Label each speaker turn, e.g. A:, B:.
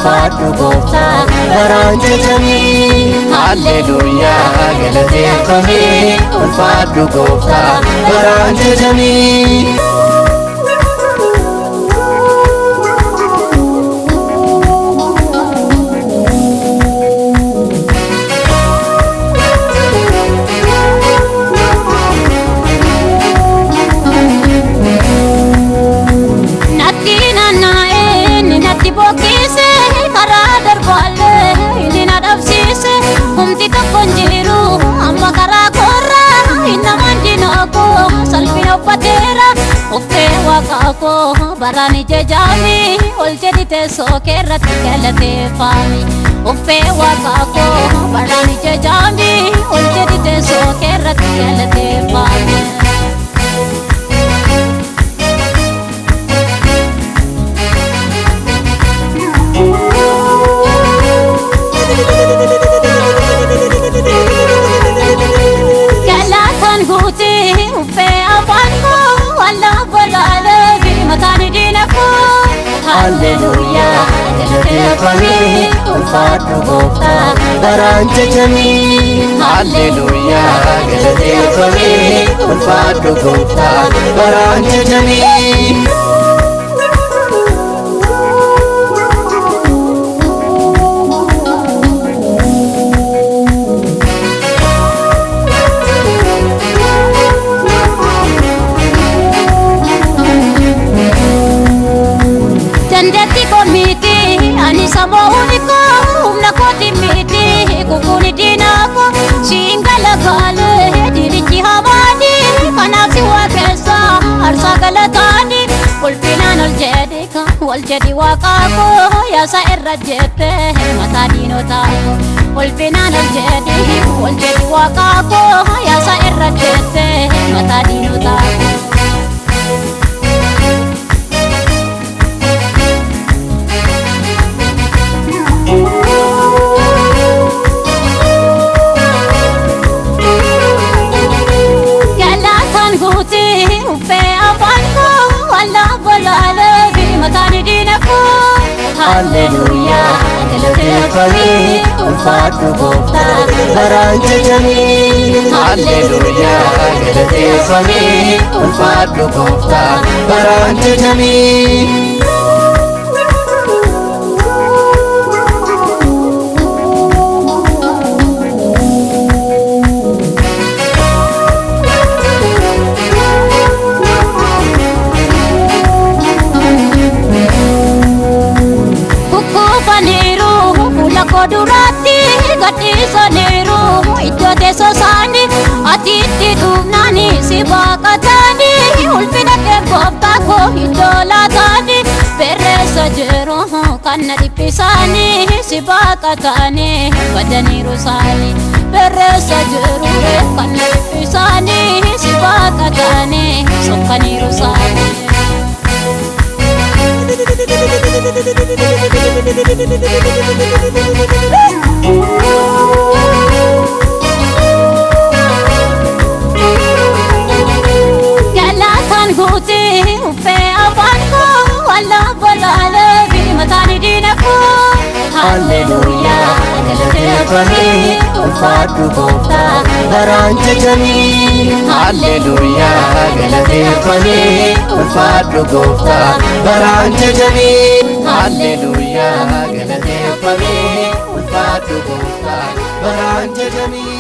A: ulfaadhu gooftaa baraan jajamii. Haalleluuyaa galateeffamee ulfaadhu gooftaa baraan jajamii. Barani jajami ol jadi teessoo keerratti galateeffami. Uffee waaqa koo barani jajami ol jadi teessoo keerratti galateeffami. Galaataan guutii uffee afaan koo walla bolaale. Haalleluuyaa galateeffamee ulfaadhu gooftaa baraan jajamii. Haalleluuyaa galateeffamee ulfaadhu gooftaa baraan jajamii. Waljadi waaqa koo yaasa irra jette mataa diinotaa koo. Ulfinaan waljadi waaqa koo yaasa irra jette mataa diinotaa koo. Galaataan guutii uffee afaan koo walla bolaale. Haalleluuyaa galateeffamee ulfaadhu gooftaa baraan jajamii. Haalleluuyaa galateeffamee ulfaadhu gooftaa baraan jajamii. Durati gadhiisaniiru iddoo teessoo isaanii atiitti dhufnani si baaqatani. Ulfina kee gooftaa koo iddoo laatani barreessa jiru kan na dhiphisani si baaqatani badaniiru isaanii. Barreessa jiru kan na dhiphisani si baaqatani sokkaniiru isaanii. Galaataan guutii uffee afaan koo walla bolaale mataan diina koo. Haalleluuyaa galateeffamee ulfaadhu gooftaa baraan jajamii. Haalleluuyaa galateeffamee ulfaadhu gooftaa baraan jajamii. Haalleluuyaa galateeffamee ulfaadhu gooftaa baraan jajamii.